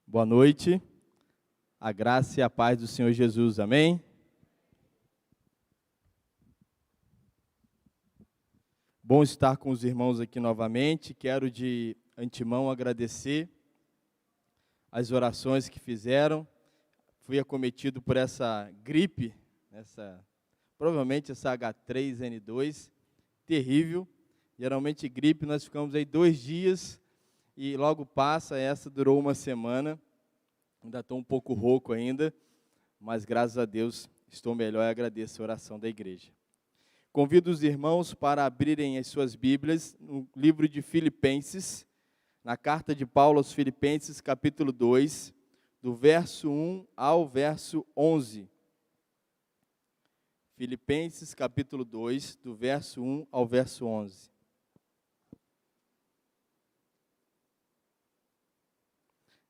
Boa noite, a graça e a paz do Senhor Jesus, amém? Bom estar com os irmãos aqui novamente, quero de antemão agradecer as orações que fizeram. Fui acometido por essa gripe, provavelmente essa H3N2, terrível. Geralmente gripe nós ficamos aí 2 dias e logo passa, essa durou 1 semana. Ainda estou um pouco rouco ainda, mas graças a Deus estou melhor e agradeço a oração da igreja. Convido os irmãos para abrirem as suas Bíblias no livro de Filipenses, na carta de Paulo aos Filipenses, capítulo 2, do verso 1 ao verso 11. Filipenses, capítulo 2, do verso 1 ao verso 11.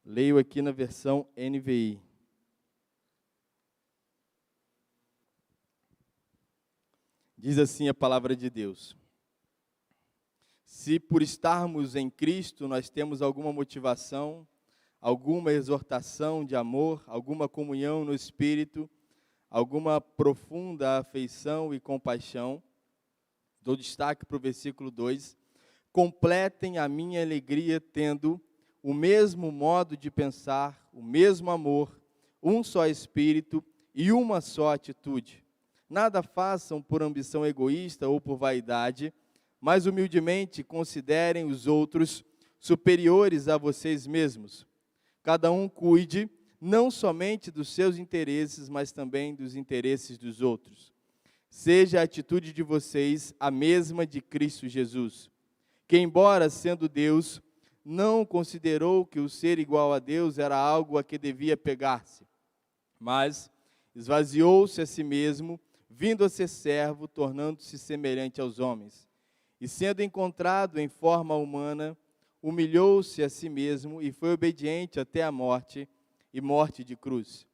Leio aqui na versão NVI. Diz assim a palavra de Deus: se por estarmos em Cristo nós temos alguma motivação, alguma exortação de amor, alguma comunhão no Espírito, alguma profunda afeição e compaixão, dou destaque para o versículo 2, completem a minha alegria tendo o mesmo modo de pensar, o mesmo amor, um só Espírito e uma só atitude. Nada façam por ambição egoísta ou por vaidade, mas humildemente considerem os outros superiores a vocês mesmos. Cada um cuide não somente dos seus interesses, mas também dos interesses dos outros. Seja a atitude de vocês a mesma de Cristo Jesus, que embora sendo Deus, não considerou que o ser igual a Deus era algo a que devia pegar-se, mas esvaziou-se a si mesmo, vindo a ser servo, tornando-se semelhante aos homens. E sendo encontrado em forma humana, humilhou-se a si mesmo e foi obediente até a morte, e morte de cruz.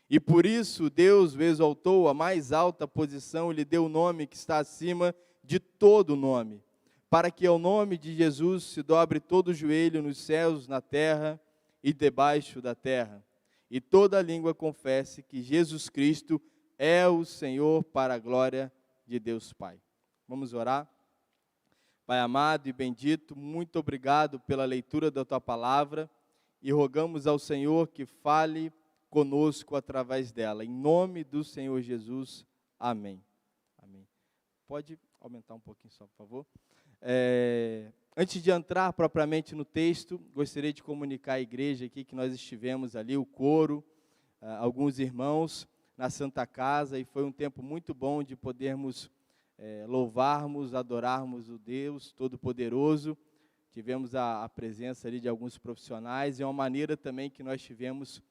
E por isso Deus o exaltou à mais alta posição e lhe deu o nome que está acima de todo nome, para que ao nome de Jesus se dobre todo o joelho nos céus, na terra e debaixo da terra, e toda língua confesse que Jesus Cristo é o Senhor, para a glória de Deus Pai. Vamos orar? Pai amado e bendito, muito obrigado pela leitura da Tua palavra e rogamos ao Senhor que fale conosco através dela. Em nome do Senhor Jesus, amém. Amém. Pode aumentar um pouquinho só, por favor? Antes de entrar propriamente no texto, gostaria de comunicar à igreja aqui que nós estivemos ali, o coro, alguns irmãos na Santa Casa, e foi um tempo muito bom de podermos louvarmos, adorarmos o Deus Todo-Poderoso. Tivemos a presença ali de alguns profissionais, e uma maneira também que nós tivemos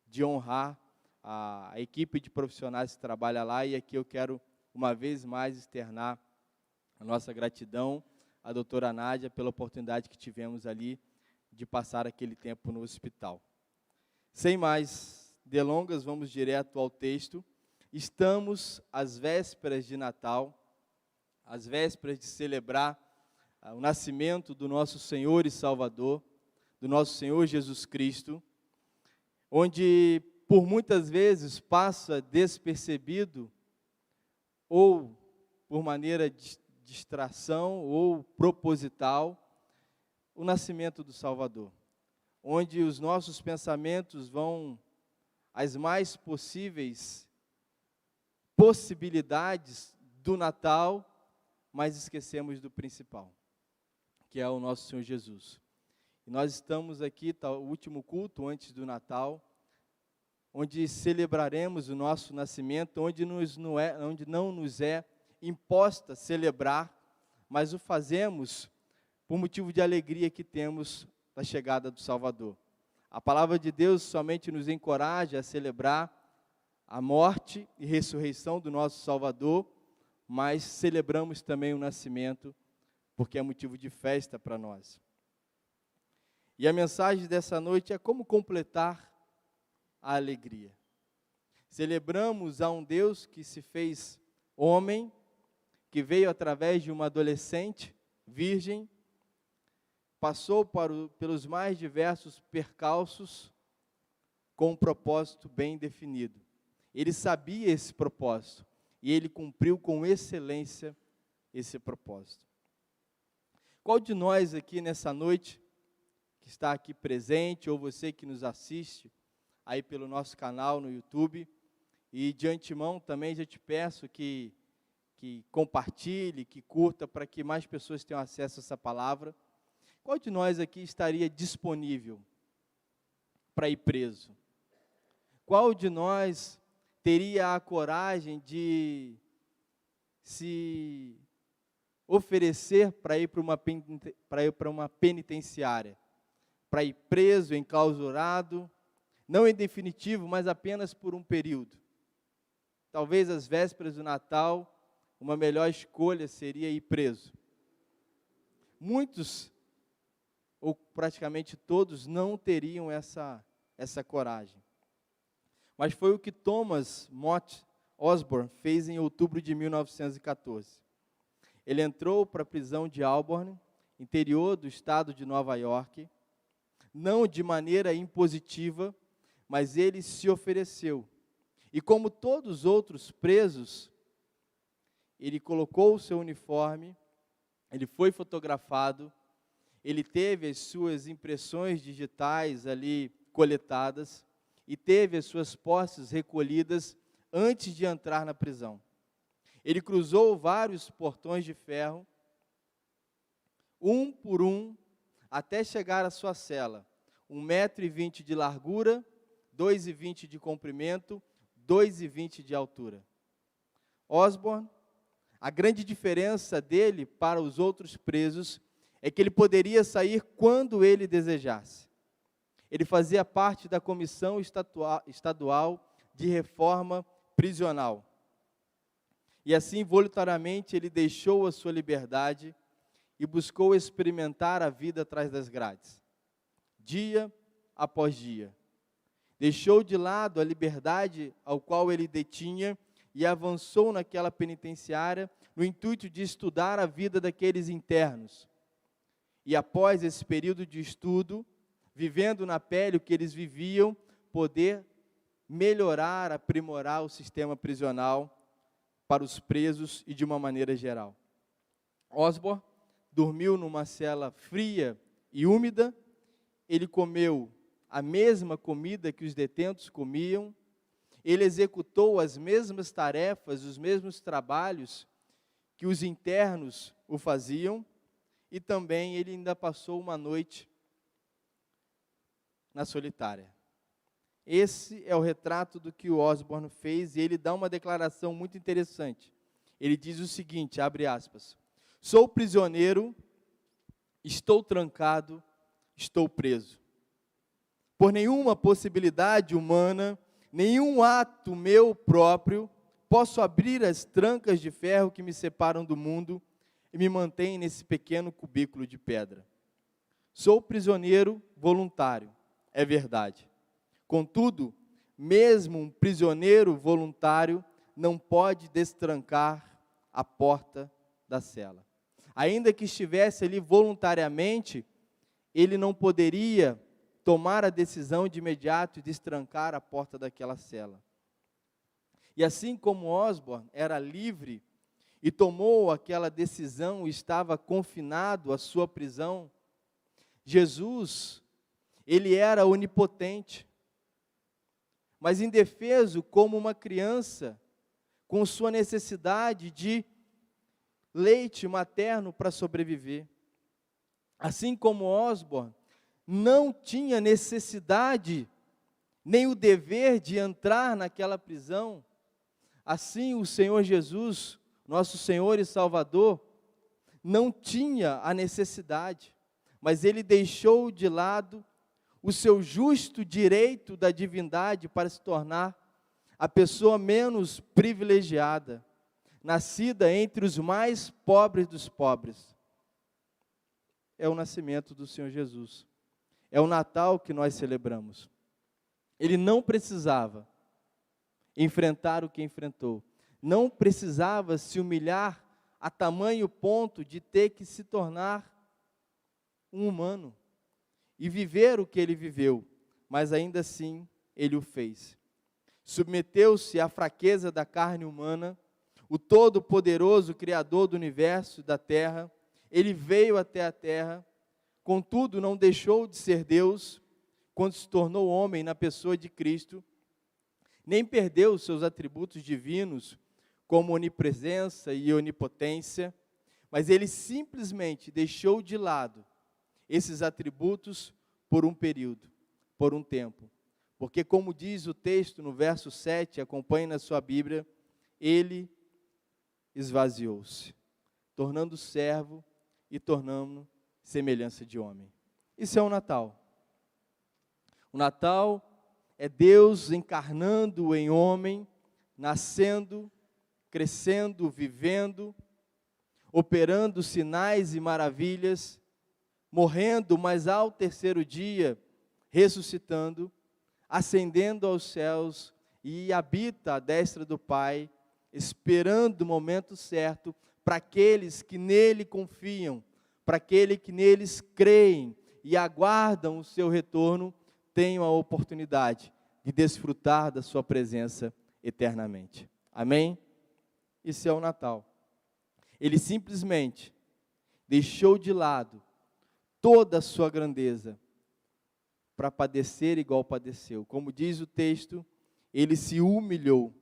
de honrar a equipe de profissionais que trabalha lá, e aqui eu quero uma vez mais externar a nossa gratidão à doutora Nádia pela oportunidade que tivemos ali de passar aquele tempo no hospital. Sem mais delongas, vamos direto ao texto. Estamos às vésperas de Natal, às vésperas de celebrar o nascimento do nosso Senhor e Salvador, do nosso Senhor Jesus Cristo, onde por muitas vezes passa despercebido, ou por maneira de distração ou proposital, o nascimento do Salvador, onde os nossos pensamentos vão às mais possíveis possibilidades do Natal, mas esquecemos do principal, que é o nosso Senhor Jesus. E nós estamos aqui, o último culto antes do Natal, onde celebraremos o nosso nascimento, onde não nos é imposta celebrar, mas o fazemos por motivo de alegria que temos da chegada do Salvador. A palavra de Deus somente nos encoraja a celebrar a morte e ressurreição do nosso Salvador, mas celebramos também o nascimento, porque é motivo de festa para nós. E a mensagem dessa noite é como completar a alegria. Celebramos a um Deus que se fez homem, que veio através de uma adolescente virgem, passou pelos mais diversos percalços, com um propósito bem definido. Ele sabia esse propósito e ele cumpriu com excelência esse propósito. Qual de nós aqui nessa noite, que está aqui presente, ou você que nos assiste aí pelo nosso canal no YouTube, e de antemão também já te peço que compartilhe, que curta, para que mais pessoas tenham acesso a essa palavra. Qual de nós aqui estaria disponível para ir preso? Qual de nós teria a coragem de se oferecer para ir para uma penitenciária, para ir preso, enclausurado, não em definitivo, mas apenas por um período? Talvez às vésperas do Natal, uma melhor escolha seria ir preso. Muitos, ou praticamente todos, não teriam essa coragem. Mas foi o que Thomas Mott Osborne fez em outubro de 1914. Ele entrou para a prisão de Auburn, interior do estado de Nova York, não de maneira impositiva, mas ele se ofereceu. E como todos os outros presos, ele colocou o seu uniforme, ele foi fotografado, ele teve as suas impressões digitais ali coletadas e teve as suas posses recolhidas antes de entrar na prisão. Ele cruzou vários portões de ferro, um por um, até chegar à sua cela. 1,20 m de largura, 2,20 m de comprimento, 2,20 m de altura. Osborne, a grande diferença dele para os outros presos é que ele poderia sair quando ele desejasse. Ele fazia parte da Comissão Estadual de Reforma Prisional. E assim, voluntariamente, ele deixou a sua liberdade e buscou experimentar a vida atrás das grades, dia após dia. Deixou de lado a liberdade ao qual ele detinha e avançou naquela penitenciária no intuito de estudar a vida daqueles internos. E após esse período de estudo, vivendo na pele o que eles viviam, poder melhorar, aprimorar o sistema prisional para os presos e de uma maneira geral. Osborne dormiu numa cela fria e úmida, ele comeu a mesma comida que os detentos comiam, ele executou as mesmas tarefas, os mesmos trabalhos que os internos o faziam, e também ele ainda passou uma noite na solitária. Esse é o retrato do que o Osborne fez, e ele dá uma declaração muito interessante. Ele diz o seguinte, abre aspas: sou prisioneiro, estou trancado, estou preso. Por nenhuma possibilidade humana, nenhum ato meu próprio, posso abrir as trancas de ferro que me separam do mundo e me mantêm nesse pequeno cubículo de pedra. Sou prisioneiro voluntário, é verdade. Contudo, mesmo um prisioneiro voluntário não pode destrancar a porta da cela. Ainda que estivesse ali voluntariamente, ele não poderia tomar a decisão de imediato e destrancar a porta daquela cela. E assim como Osborne era livre e tomou aquela decisão e estava confinado à sua prisão, Jesus, ele era onipotente, mas indefeso como uma criança, com sua necessidade de leite materno para sobreviver. Assim como Osborne não tinha necessidade, nem o dever de entrar naquela prisão, assim o Senhor Jesus, nosso Senhor e Salvador, não tinha a necessidade, mas Ele deixou de lado o seu justo direito da divindade para se tornar a pessoa menos privilegiada, nascida entre os mais pobres dos pobres. É o nascimento do Senhor Jesus. É o Natal que nós celebramos. Ele não precisava enfrentar o que enfrentou. Não precisava se humilhar a tamanho ponto de ter que se tornar um humano e viver o que ele viveu. Mas ainda assim, ele o fez. Submeteu-se à fraqueza da carne humana, o Todo-Poderoso Criador do universo e da terra, ele veio até a terra, contudo não deixou de ser Deus, quando se tornou homem na pessoa de Cristo, nem perdeu seus atributos divinos, como onipresença e onipotência, mas ele simplesmente deixou de lado esses atributos por um período, por um tempo. Porque, como diz o texto no verso 7, acompanhe na sua Bíblia, ele esvaziou-se, tornando servo e tornando semelhança de homem. Isso é o Natal. O Natal é Deus encarnando em homem, nascendo, crescendo, vivendo, operando sinais e maravilhas, morrendo, mas ao terceiro dia, ressuscitando, ascendendo aos céus e habita à destra do Pai, esperando o momento certo para aqueles que nele confiam, para aqueles que neles creem e aguardam o seu retorno, tenham a oportunidade de desfrutar da sua presença eternamente. Amém? Isso é o Natal. Ele simplesmente deixou de lado toda a sua grandeza para padecer igual padeceu. Como diz o texto, ele se humilhou.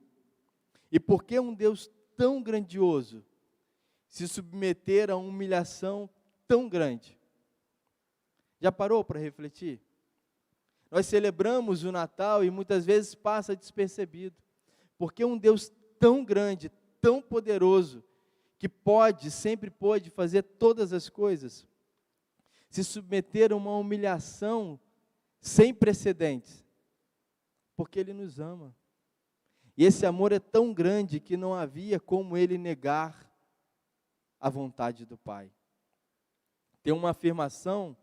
E por que um Deus tão grandioso se submeter a uma humilhação tão grande? Já parou para refletir? Nós celebramos o Natal e muitas vezes passa despercebido. Porque um Deus tão grande, tão poderoso, que sempre pôde fazer todas as coisas, se submeter a uma humilhação sem precedentes, porque Ele nos ama. E esse amor é tão grande que não havia como Ele negar a vontade do Pai. Tem uma afirmação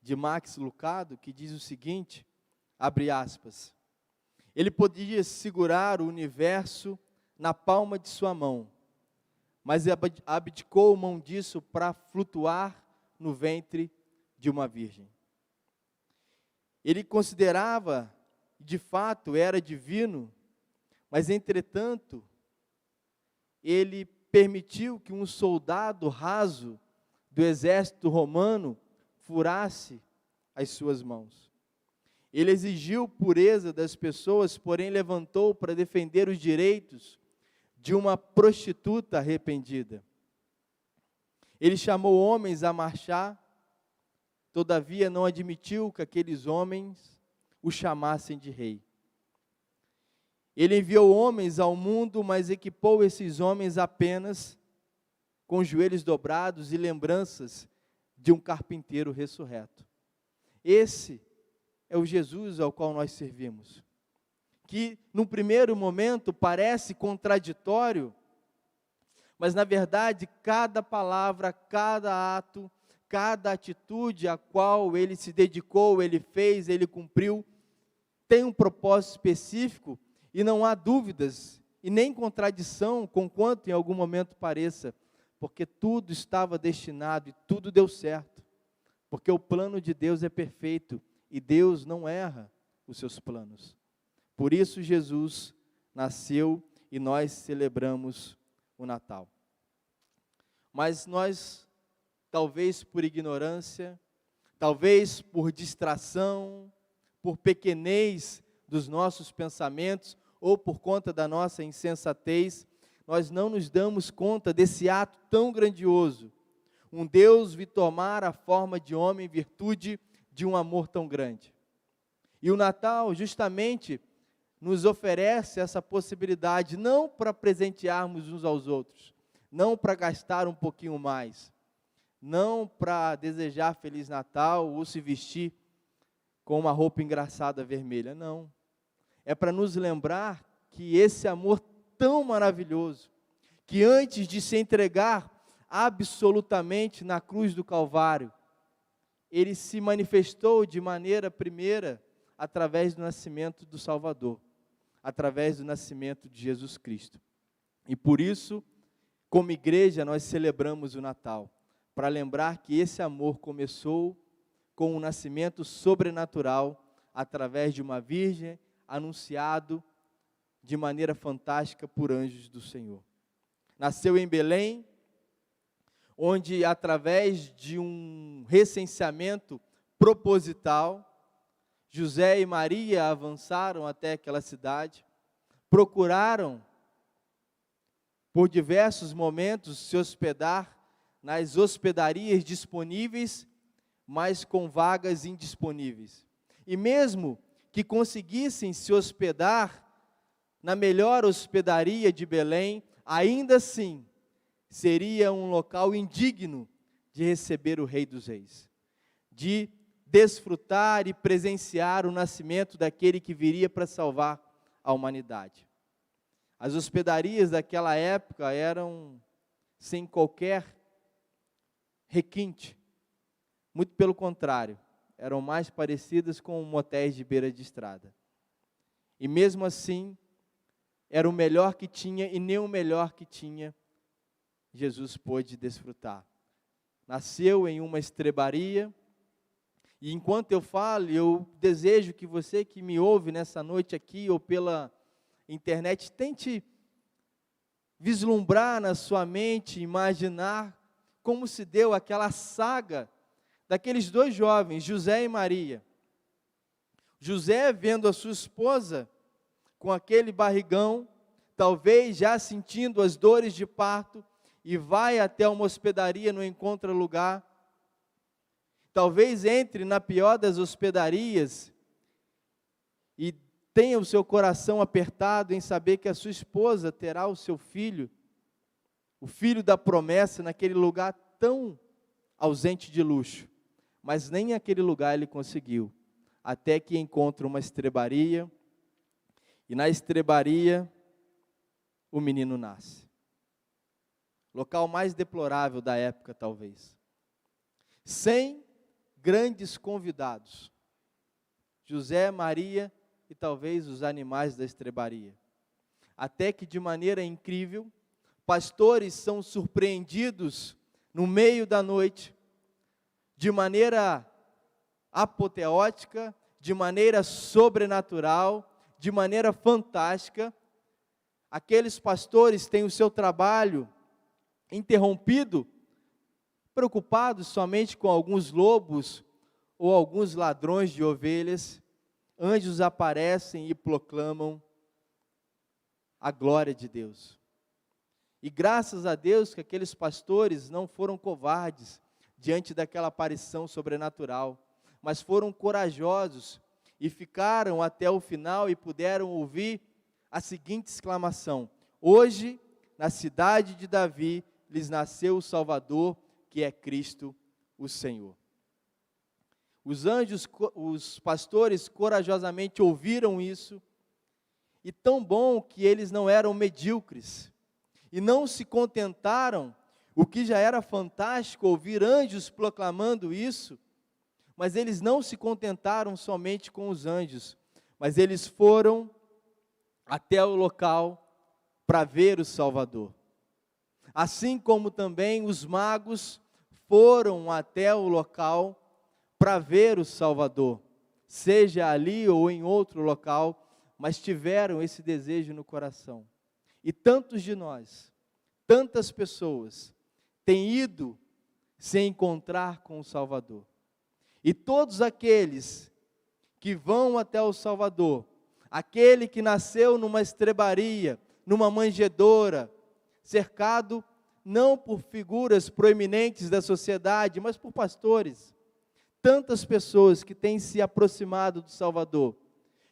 de Max Lucado que diz o seguinte, abre aspas, ele podia segurar o universo na palma de sua mão, mas abdicou mão disso para flutuar no ventre de uma virgem. Ele considerava, de fato, era divino, mas entretanto, ele permitiu que um soldado raso do exército romano furasse as suas mãos. Ele exigiu pureza das pessoas, porém levantou para defender os direitos de uma prostituta arrependida. Ele chamou homens a marchar, todavia não admitiu que aqueles homens o chamassem de rei. Ele enviou homens ao mundo, mas equipou esses homens apenas com joelhos dobrados e lembranças de um carpinteiro ressurreto. Esse é o Jesus ao qual nós servimos, que no primeiro momento parece contraditório, mas na verdade cada palavra, cada ato, cada atitude a qual ele se dedicou, ele fez, ele cumpriu, tem um propósito específico e não há dúvidas e nem contradição, conquanto em algum momento pareça, porque tudo estava destinado e tudo deu certo, porque o plano de Deus é perfeito e Deus não erra os seus planos. Por isso Jesus nasceu e nós celebramos o Natal. Mas nós, talvez por ignorância, talvez por distração, por pequenez dos nossos pensamentos, ou por conta da nossa insensatez, nós não nos damos conta desse ato tão grandioso. Um Deus vir tomar a forma de homem em virtude de um amor tão grande. E o Natal justamente nos oferece essa possibilidade, não para presentearmos uns aos outros, não para gastar um pouquinho mais, não para desejar Feliz Natal ou se vestir com uma roupa engraçada vermelha, não. É para nos lembrar que esse amor tão maravilhoso, que antes de se entregar absolutamente na cruz do Calvário, ele se manifestou de maneira primeira através do nascimento do Salvador, através do nascimento de Jesus Cristo. E por isso, como igreja, nós celebramos o Natal, para lembrar que esse amor começou com um nascimento sobrenatural, através de uma virgem, anunciado de maneira fantástica por anjos do Senhor. Nasceu em Belém, onde através de um recenseamento proposital, José e Maria avançaram até aquela cidade, procuraram por diversos momentos se hospedar nas hospedarias disponíveis, mas com vagas indisponíveis. E mesmo que conseguissem se hospedar na melhor hospedaria de Belém, ainda assim seria um local indigno de receber o Rei dos Reis, de desfrutar e presenciar o nascimento daquele que viria para salvar a humanidade. As hospedarias daquela época eram sem qualquer requinte, muito pelo contrário, eram mais parecidas com motéis de beira de estrada. E mesmo assim, era o melhor que tinha, e nem o melhor que tinha, Jesus pôde desfrutar. Nasceu em uma estrebaria, e enquanto eu falo, eu desejo que você que me ouve nessa noite aqui, ou pela internet, tente vislumbrar na sua mente, imaginar como se deu aquela saga daqueles dois jovens, José e Maria. José, vendo a sua esposa com aquele barrigão, talvez já sentindo as dores de parto, e vai até uma hospedaria, não encontra lugar. Talvez entre na pior das hospedarias e tenha o seu coração apertado em saber que a sua esposa terá o seu filho, o filho da promessa, naquele lugar tão ausente de luxo. Mas nem aquele lugar ele conseguiu, até que encontra uma estrebaria, e na estrebaria o menino nasce. Local mais deplorável da época, talvez. 100 grandes convidados, José, Maria e talvez os animais da estrebaria. Até que, de maneira incrível, pastores são surpreendidos no meio da noite, de maneira apoteótica, de maneira sobrenatural, de maneira fantástica. Aqueles pastores têm o seu trabalho interrompido, preocupados somente com alguns lobos ou alguns ladrões de ovelhas. Anjos aparecem e proclamam a glória de Deus. E graças a Deus que aqueles pastores não foram covardes diante daquela aparição sobrenatural, mas foram corajosos e ficaram até o final e puderam ouvir a seguinte exclamação: hoje, na cidade de Davi, lhes nasceu o Salvador, que é Cristo o Senhor. Os anjos, os pastores corajosamente ouviram isso, e tão bom que eles não eram medíocres, e não se contentaram, o que já era fantástico ouvir anjos proclamando isso, mas eles não se contentaram somente com os anjos, mas eles foram até o local para ver o Salvador. Assim como também os magos foram até o local para ver o Salvador, seja ali ou em outro local, mas tiveram esse desejo no coração. E tantos de nós, tantas pessoas, têm ido se encontrar com o Salvador. E todos aqueles que vão até o Salvador, aquele que nasceu numa estrebaria, numa manjedoura, cercado não por figuras proeminentes da sociedade, mas por pastores. Tantas pessoas que têm se aproximado do Salvador,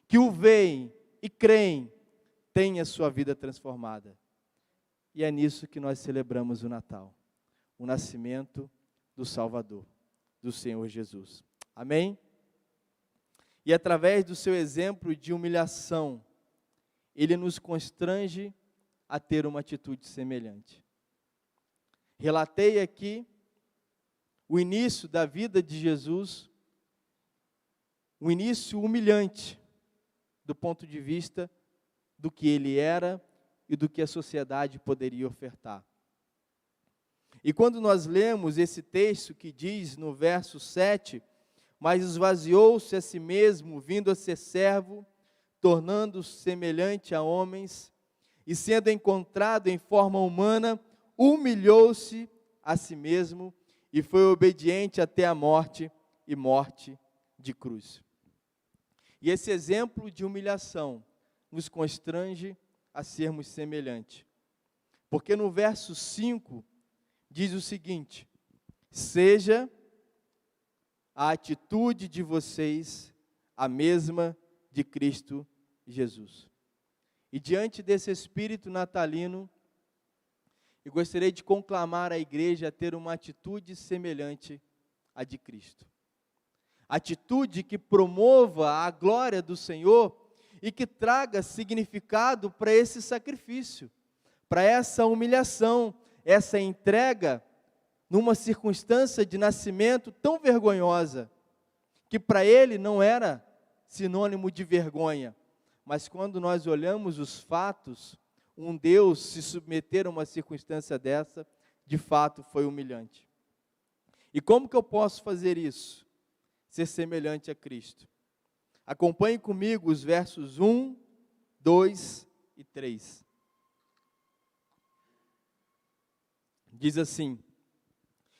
que o veem e creem, têm a sua vida transformada. E é nisso que nós celebramos o Natal, o nascimento do Salvador, do Senhor Jesus. Amém? E através do seu exemplo de humilhação, ele nos constrange a ter uma atitude semelhante. Relatei aqui o início da vida de Jesus, um início humilhante, do ponto de vista do que ele era e do que a sociedade poderia ofertar. E quando nós lemos esse texto que diz no verso 7, mas esvaziou-se a si mesmo, vindo a ser servo, tornando-se semelhante a homens, e sendo encontrado em forma humana, humilhou-se a si mesmo, e foi obediente até a morte, e morte de cruz. E esse exemplo de humilhação nos constrange a sermos semelhantes. Porque no verso 5 diz o seguinte: seja a atitude de vocês a mesma de Cristo Jesus. E diante desse espírito natalino, eu gostaria de conclamar a igreja a ter uma atitude semelhante à de Cristo. Atitude que promova a glória do Senhor e que traga significado para esse sacrifício, para essa humilhação, essa entrega numa circunstância de nascimento tão vergonhosa, que para ele não era sinônimo de vergonha, mas quando nós olhamos os fatos, um Deus se submeter a uma circunstância dessa, de fato foi humilhante. E como que eu posso fazer isso? Ser semelhante a Cristo. Acompanhe comigo os versos 1, 2 e 3. Diz assim: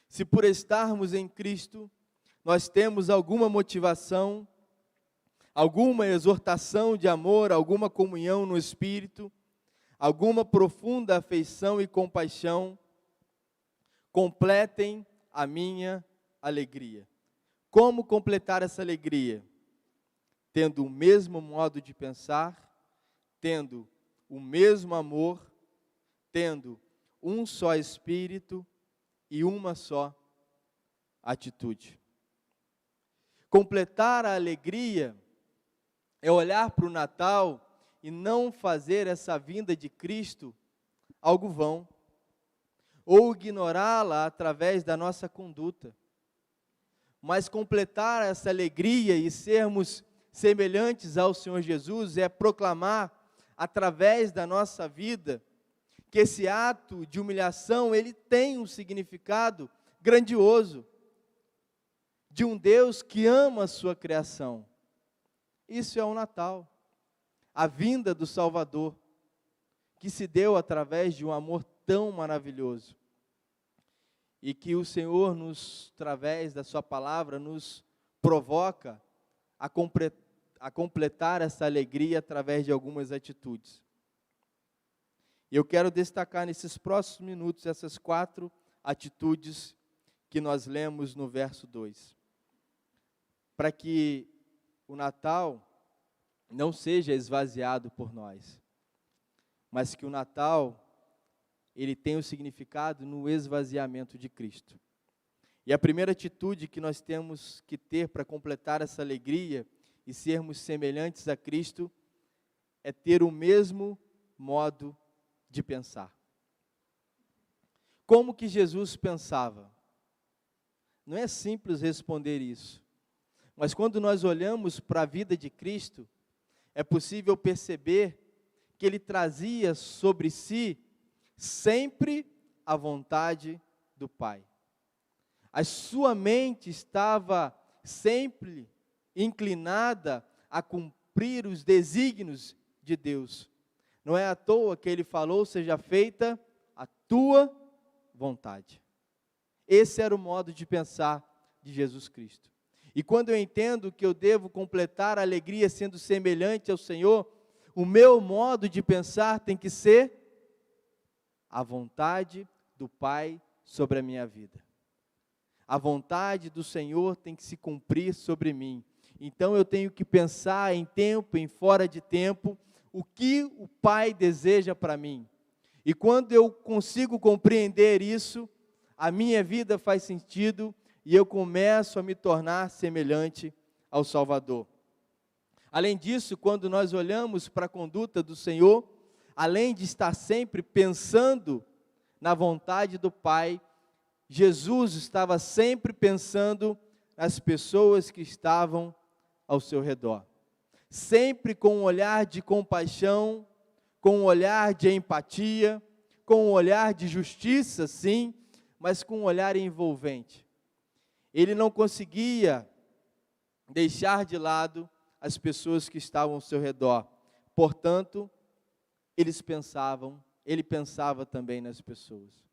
se por estarmos em Cristo, nós temos alguma motivação, alguma exortação de amor, alguma comunhão no Espírito, alguma profunda afeição e compaixão, completem a minha alegria. Como completar essa alegria? Tendo o mesmo modo de pensar, tendo o mesmo amor, tendo um só espírito e uma só atitude. Completar a alegria é olhar para o Natal e não fazer essa vinda de Cristo algo vão, ou ignorá-la através da nossa conduta. Mas completar essa alegria e sermos semelhantes ao Senhor Jesus é proclamar através da nossa vida que esse ato de humilhação, ele tem um significado grandioso, de um Deus que ama a sua criação. Isso é o Natal, a vinda do Salvador, que se deu através de um amor tão maravilhoso. E que o Senhor, através da sua palavra, nos provoca a completar essa alegria através de algumas atitudes. E eu quero destacar nesses próximos minutos essas 4 atitudes que nós lemos no verso 2. Para que o Natal não seja esvaziado por nós, mas que o Natal, ele tem o significado no esvaziamento de Cristo. E a primeira atitude que nós temos que ter para completar essa alegria e sermos semelhantes a Cristo é ter o mesmo modo de pensar. Como que Jesus pensava? Não é simples responder isso, mas quando nós olhamos para a vida de Cristo, é possível perceber que ele trazia sobre si sempre a vontade do Pai. A sua mente estava sempre inclinada a cumprir os desígnios de Deus. Não é à toa que ele falou: seja feita a tua vontade. Esse era o modo de pensar de Jesus Cristo. E quando eu entendo que eu devo completar a alegria sendo semelhante ao Senhor, o meu modo de pensar tem que ser a vontade do Pai sobre a minha vida. A vontade do Senhor tem que se cumprir sobre mim. Então eu tenho que pensar em tempo, em fora de tempo, o que o Pai deseja para mim. E quando eu consigo compreender isso, a minha vida faz sentido e eu começo a me tornar semelhante ao Salvador. Além disso, quando nós olhamos para a conduta do Senhor, além de estar sempre pensando na vontade do Pai, Jesus estava sempre pensando nas pessoas que estavam ao seu redor. Sempre com um olhar de compaixão, com um olhar de empatia, com um olhar de justiça, sim, mas com um olhar envolvente. Ele não conseguia deixar de lado as pessoas que estavam ao seu redor. Portanto, ele pensava também nas pessoas.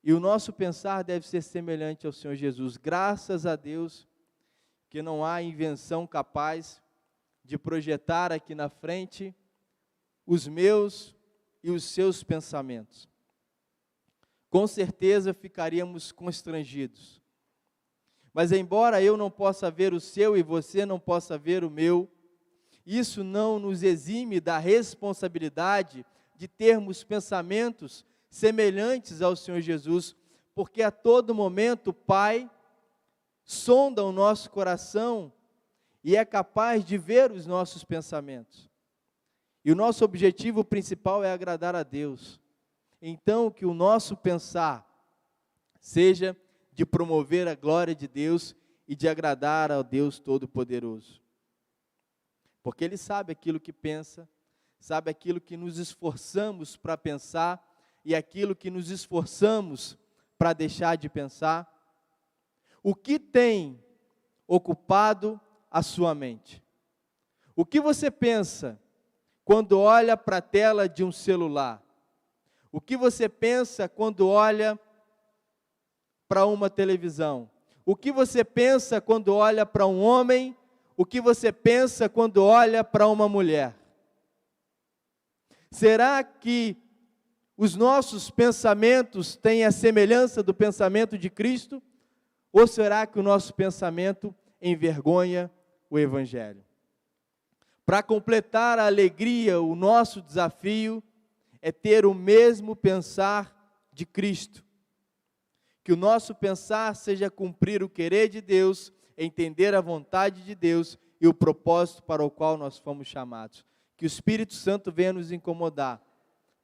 E o nosso pensar deve ser semelhante ao Senhor Jesus. Graças a Deus que não há invenção capaz de projetar aqui na frente os meus e os seus pensamentos. Com certeza ficaríamos constrangidos. Mas embora eu não possa ver o seu e você não possa ver o meu, isso não nos exime da responsabilidade de termos pensamentos semelhantes ao Senhor Jesus, porque a todo momento o Pai sonda o nosso coração e é capaz de ver os nossos pensamentos. E o nosso objetivo principal é agradar a Deus. Então, que o nosso pensar seja de promover a glória de Deus e de agradar ao Deus Todo-Poderoso. Porque Ele sabe aquilo que pensa, sabe aquilo que nos esforçamos para pensar e aquilo que nos esforçamos para deixar de pensar. O que tem ocupado a sua mente? O que você pensa quando olha para a tela de um celular? O que você pensa quando olha para uma televisão? O que você pensa quando olha para um homem? O que você pensa quando olha para uma mulher? Será que os nossos pensamentos têm a semelhança do pensamento de Cristo? Ou será que o nosso pensamento envergonha o Evangelho? Para completar a alegria, o nosso desafio é ter o mesmo pensar de Cristo. Que o nosso pensar seja cumprir o querer de Deus, entender a vontade de Deus e o propósito para o qual nós fomos chamados. Que o Espírito Santo venha nos incomodar,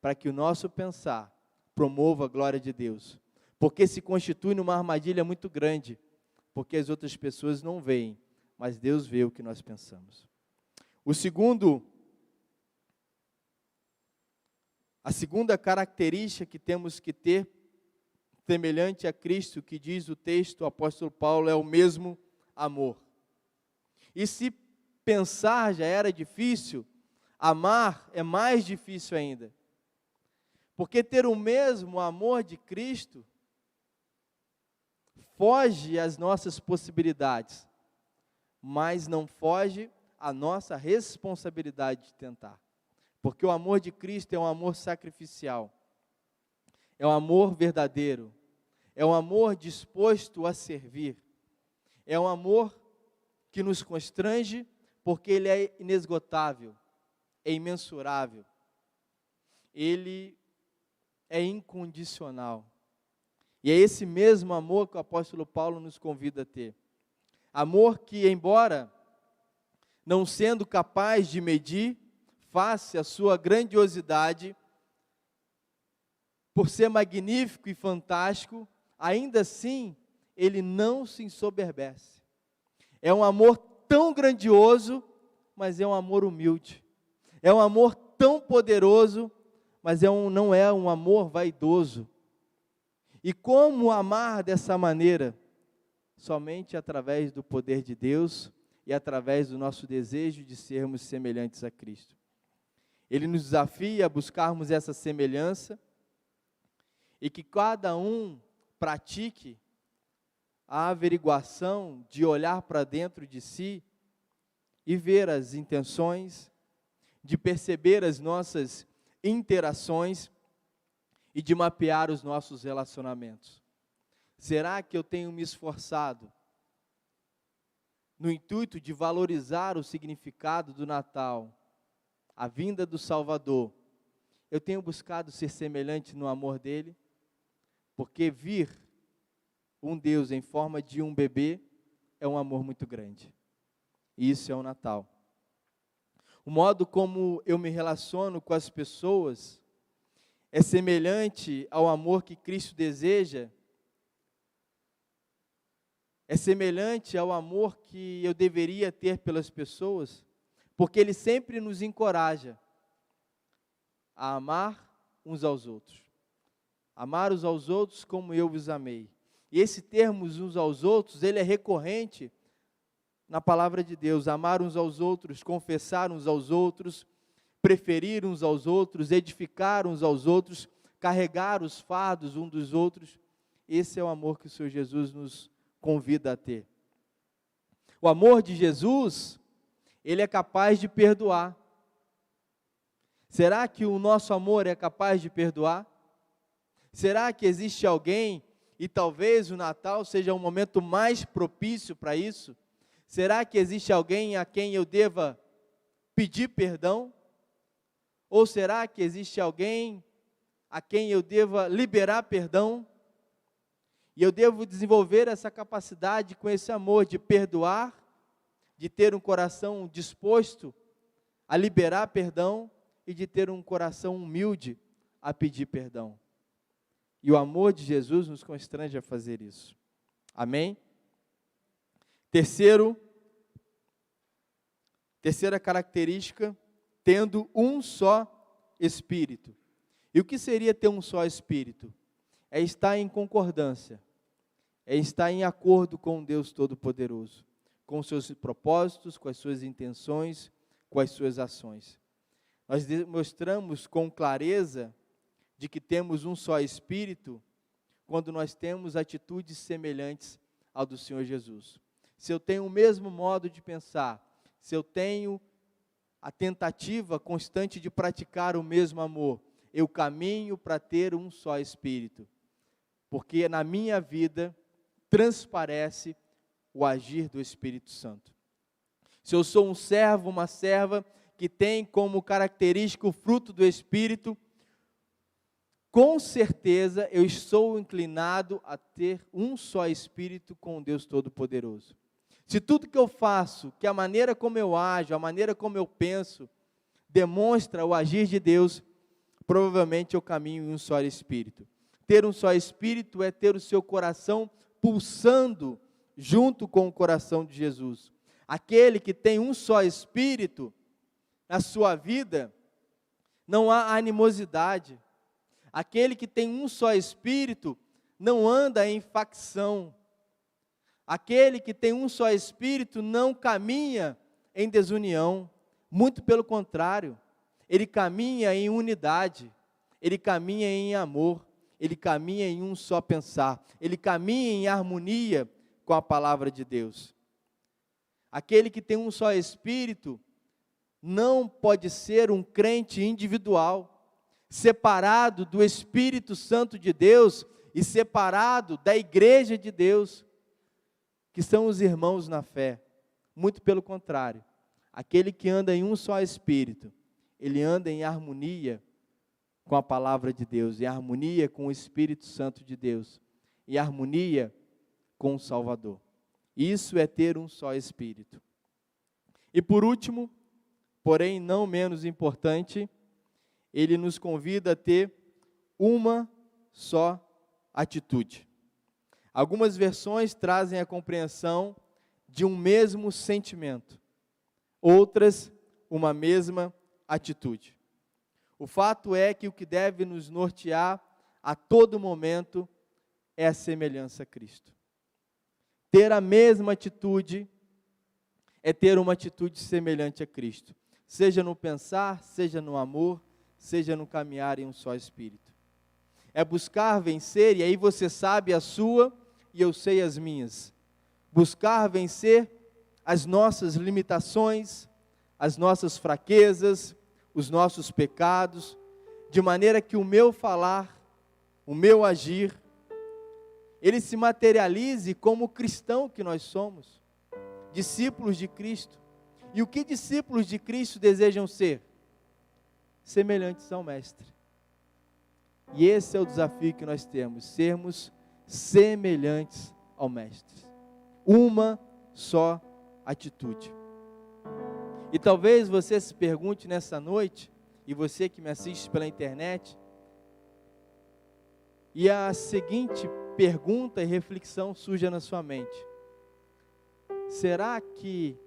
para que o nosso pensar promova a glória de Deus. Porque se constitui numa armadilha muito grande, porque as outras pessoas não veem, mas Deus vê o que nós pensamos. A segunda característica que temos que ter, semelhante a Cristo, que diz o texto, o apóstolo Paulo, é o mesmo amor. E se pensar já era difícil, amar é mais difícil ainda. Porque ter o mesmo amor de Cristo foge às nossas possibilidades, mas não foge à nossa responsabilidade de tentar. Porque o amor de Cristo é um amor sacrificial, é um amor verdadeiro, é um amor disposto a servir, é um amor que nos constrange, porque ele é inesgotável, é imensurável, ele é incondicional. E é esse mesmo amor que o apóstolo Paulo nos convida a ter. Amor que, embora não sendo capaz de medir face à sua grandiosidade, por ser magnífico e fantástico, ainda assim, ele não se ensoberbece. É um amor tão grandioso, mas é um amor humilde. É um amor tão poderoso, mas não é um amor vaidoso. E como amar dessa maneira? Somente através do poder de Deus e através do nosso desejo de sermos semelhantes a Cristo. Ele nos desafia a buscarmos essa semelhança e que cada um pratique a averiguação de olhar para dentro de si e ver as intenções, de perceber as nossas interações e de mapear os nossos relacionamentos. Será que eu tenho me esforçado no intuito de valorizar o significado do Natal, a vinda do Salvador? Eu tenho buscado ser semelhante no amor dele, porque vir um Deus em forma de um bebê é um amor muito grande. E isso é o Natal. O modo como eu me relaciono com as pessoas é semelhante ao amor que Cristo deseja, é semelhante ao amor que eu deveria ter pelas pessoas, porque Ele sempre nos encoraja a amar uns aos outros. Amar uns aos outros como eu vos amei. E esse termo uns aos outros, ele é recorrente na palavra de Deus: amar uns aos outros, confessar uns aos outros, preferir uns aos outros, edificar uns aos outros, carregar os fardos uns dos outros. Esse é o amor que o Senhor Jesus nos convida a ter. O amor de Jesus, ele é capaz de perdoar. Será que o nosso amor é capaz de perdoar? Será que existe alguém, e talvez o Natal seja o momento mais propício para isso? Será que existe alguém a quem eu deva pedir perdão? Ou será que existe alguém a quem eu deva liberar perdão? E eu devo desenvolver essa capacidade com esse amor de perdoar, de ter um coração disposto a liberar perdão e de ter um coração humilde a pedir perdão. E o amor de Jesus nos constrange a fazer isso. Amém? Terceira característica, tendo um só Espírito. E o que seria ter um só Espírito? É estar em concordância, é estar em acordo com Deus Todo-Poderoso, com os seus propósitos, com as suas intenções, com as suas ações. Nós demonstramos com clareza de que temos um só Espírito quando nós temos atitudes semelhantes ao do Senhor Jesus. Se eu tenho o mesmo modo de pensar, se eu tenho a tentativa constante de praticar o mesmo amor, eu caminho para ter um só Espírito, porque na minha vida transparece o agir do Espírito Santo. Se eu sou um servo, uma serva que tem como característica o fruto do Espírito, com certeza eu estou inclinado a ter um só Espírito com Deus Todo-Poderoso. Se tudo que eu faço, que a maneira como eu ajo, a maneira como eu penso, demonstra o agir de Deus, provavelmente eu caminho em um só Espírito. Ter um só Espírito é ter o seu coração pulsando junto com o coração de Jesus. Aquele que tem um só Espírito na sua vida, não há animosidade. Aquele que tem um só Espírito não anda em facção. Aquele que tem um só Espírito não caminha em desunião. Muito pelo contrário, ele caminha em unidade, ele caminha em amor, ele caminha em um só pensar, ele caminha em harmonia com a palavra de Deus. Aquele que tem um só Espírito não pode ser um crente individual, separado do Espírito Santo de Deus e separado da igreja de Deus, que são os irmãos na fé. Muito pelo contrário, aquele que anda em um só Espírito, ele anda em harmonia com a palavra de Deus, em harmonia com o Espírito Santo de Deus, em harmonia com o Salvador. Isso é ter um só Espírito. E por último, porém não menos importante, ele nos convida a ter uma só atitude. Algumas versões trazem a compreensão de um mesmo sentimento, outras, uma mesma atitude. O fato é que o que deve nos nortear a todo momento é a semelhança a Cristo. Ter a mesma atitude é ter uma atitude semelhante a Cristo, seja no pensar, seja no amor, seja no caminhar em um só Espírito. É buscar vencer, e aí você sabe a sua e eu sei as minhas. Buscar vencer as nossas limitações, as nossas fraquezas, os nossos pecados, de maneira que o meu falar, o meu agir, ele se materialize como cristão que nós somos, discípulos de Cristo. E o que discípulos de Cristo desejam ser? Semelhantes ao Mestre. E esse é o desafio que nós temos, sermos semelhantes ao Mestre. Uma só atitude. E talvez você se pergunte nessa noite, e você que me assiste pela internet, e a seguinte pergunta e reflexão surge na sua mente: será que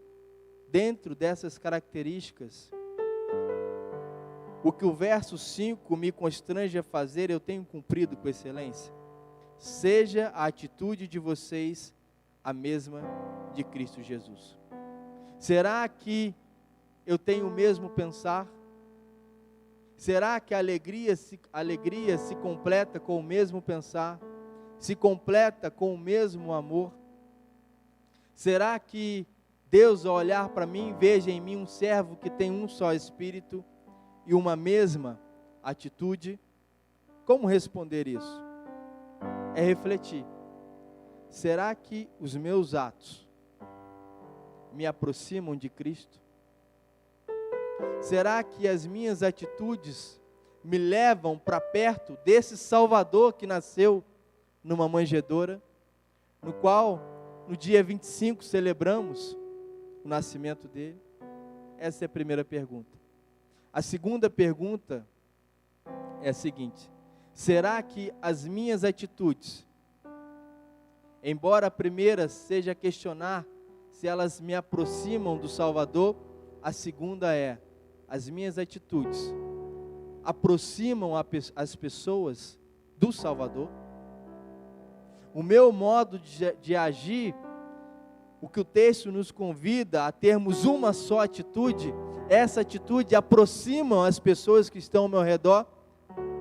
dentro dessas características, o que o verso 5 me constrange a fazer, eu tenho cumprido com excelência? Seja a atitude de vocês a mesma de Cristo Jesus. Será que eu tenho o mesmo pensar? Será que a alegria se completa com o mesmo pensar? Se completa com o mesmo amor? Será que Deus, ao olhar para mim, veja em mim um servo que tem um só espírito e uma mesma atitude? Como responder isso? É refletir. Será que os meus atos me aproximam de Cristo? Será que as minhas atitudes me levam para perto desse Salvador que nasceu numa manjedoura, no qual no dia 25 celebramos o nascimento dele? Essa é a primeira pergunta. A segunda pergunta é a seguinte: será que as minhas atitudes, embora a primeira seja questionar se elas me aproximam do Salvador, a segunda é: as minhas atitudes aproximam as pessoas do Salvador? O meu modo de agir, o que o texto nos convida a termos uma só atitude, essa atitude aproxima as pessoas que estão ao meu redor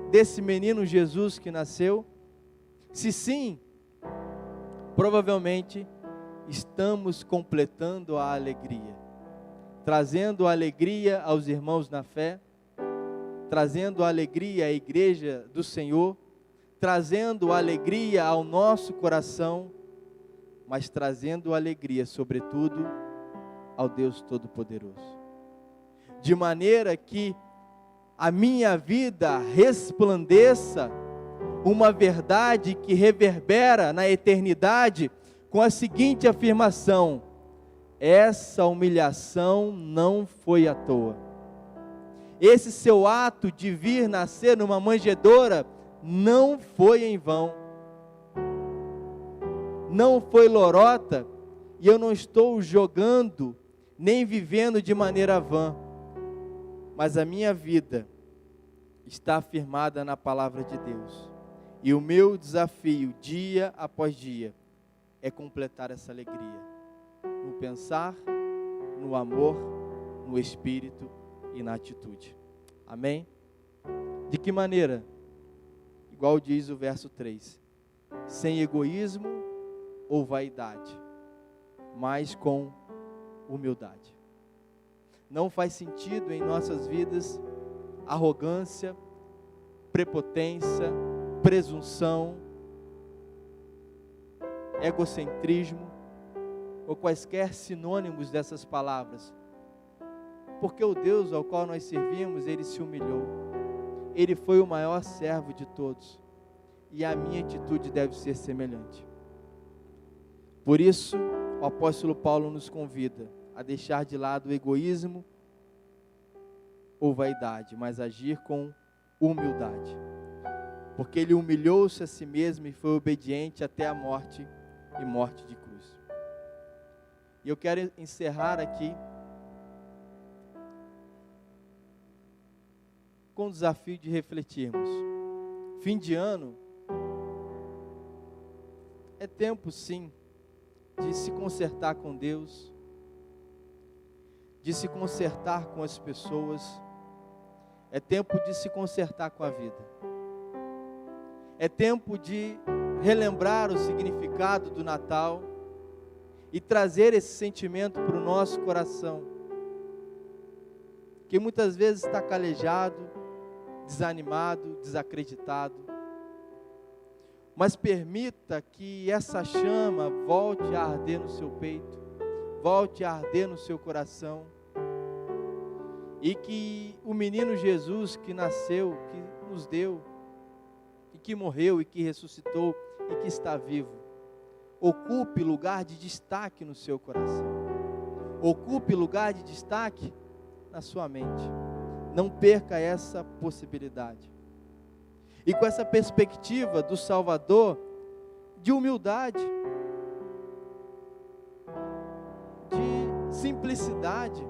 desse menino Jesus que nasceu? Se sim, provavelmente estamos completando a alegria, trazendo alegria aos irmãos na fé, trazendo alegria à igreja do Senhor, trazendo alegria ao nosso coração, mas trazendo alegria, sobretudo, ao Deus Todo-Poderoso. De maneira que a minha vida resplandeça uma verdade que reverbera na eternidade com a seguinte afirmação: essa humilhação não foi à toa. Esse seu ato de vir nascer numa manjedoura não foi em vão. Não foi lorota, e eu não estou jogando, nem vivendo de maneira vã. Mas a minha vida está firmada na palavra de Deus. E o meu desafio, dia após dia, é completar essa alegria. No pensar, no amor, no espírito e na atitude. Amém? De que maneira? Igual diz o verso 3. Sem egoísmo ou vaidade, mas com humildade. Não faz sentido em nossas vidas arrogância, prepotência, presunção, egocentrismo ou quaisquer sinônimos dessas palavras. Porque o Deus ao qual nós servimos, Ele se humilhou. Ele foi o maior servo de todos. E a minha atitude deve ser semelhante. Por isso, o apóstolo Paulo nos convida a deixar de lado o egoísmo ou vaidade, mas agir com humildade. Porque ele humilhou-se a si mesmo e foi obediente até a morte e morte de cruz. E eu quero encerrar aqui com o desafio de refletirmos. Fim de ano é tempo, sim, de se consertar com Deus, de se consertar com as pessoas, é tempo de se consertar com a vida, é tempo de relembrar o significado do Natal e trazer esse sentimento para o nosso coração, que muitas vezes está calejado, desanimado, desacreditado. Mas permita que essa chama volte a arder no seu peito, volte a arder no seu coração, e que o menino Jesus que nasceu, que nos deu, e que morreu, e que ressuscitou, e que está vivo, ocupe lugar de destaque no seu coração, ocupe lugar de destaque na sua mente. Não perca essa possibilidade. E com essa perspectiva do Salvador, de humildade, de simplicidade,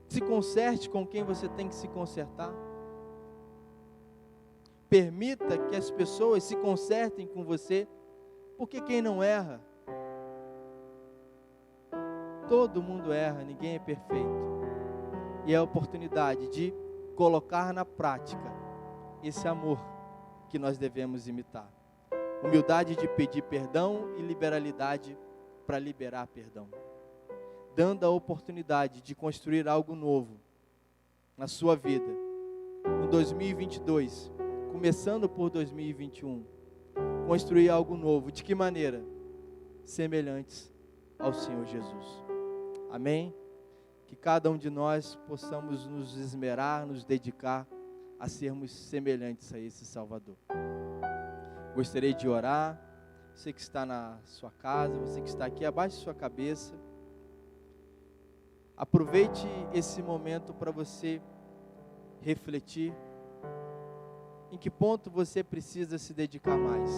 se conserte com quem você tem que se consertar. Permita que as pessoas se consertem com você, porque quem não erra todo mundo erra, ninguém é perfeito. E é a oportunidade de colocar na prática esse amor que nós devemos imitar. Humildade de pedir perdão e liberalidade para liberar perdão. Dando a oportunidade de construir algo novo na sua vida. No 2022, começando por 2021, construir algo novo. De que maneira? Semelhantes ao Senhor Jesus. Amém? Que cada um de nós possamos nos esmerar, nos dedicar a sermos semelhantes a esse Salvador. Gostaria de orar. Você que está na sua casa, você que está aqui, abaixe sua cabeça. Aproveite esse momento para você refletir em que ponto você precisa se dedicar mais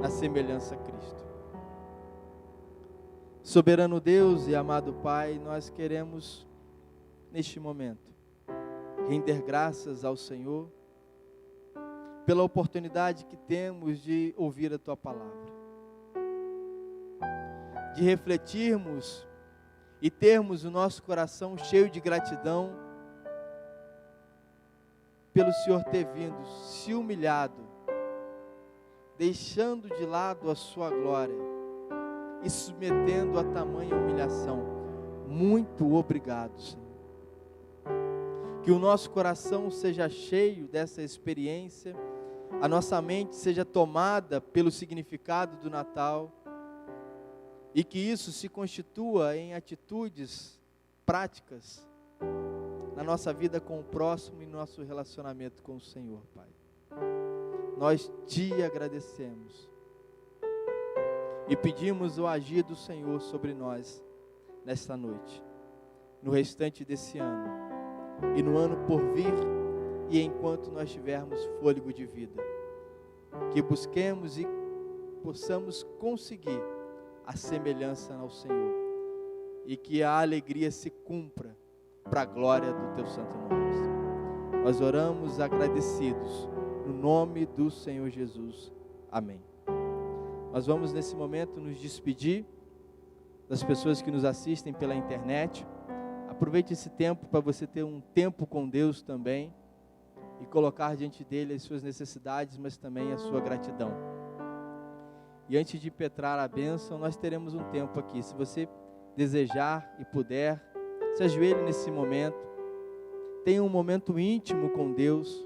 na semelhança a Cristo. Soberano Deus e amado Pai, nós queremos neste momento render graças ao Senhor pela oportunidade que temos de ouvir a Tua palavra, de refletirmos e termos o nosso coração cheio de gratidão pelo Senhor ter vindo, se humilhado, deixando de lado a sua glória e submetendo a tamanha humilhação. Muito obrigado, Senhor. Que o nosso coração seja cheio dessa experiência, a nossa mente seja tomada pelo significado do Natal, e que isso se constitua em atitudes práticas na nossa vida com o próximo e no nosso relacionamento com o Senhor, Pai. Nós te agradecemos e pedimos o agir do Senhor sobre nós nesta noite, no restante desse ano e no ano por vir, e enquanto nós tivermos fôlego de vida, que busquemos e possamos conseguir a semelhança ao Senhor, e que a alegria se cumpra para a glória do Teu santo nome. Nós oramos agradecidos no nome do Senhor Jesus. Amém. Nós vamos nesse momento nos despedir das pessoas que nos assistem pela internet. Aproveite esse tempo para você ter um tempo com Deus também e colocar diante dele as suas necessidades, mas também a sua gratidão. E antes de impetrar a bênção, nós teremos um tempo aqui. Se você desejar e puder, se ajoelhe nesse momento. Tenha um momento íntimo com Deus.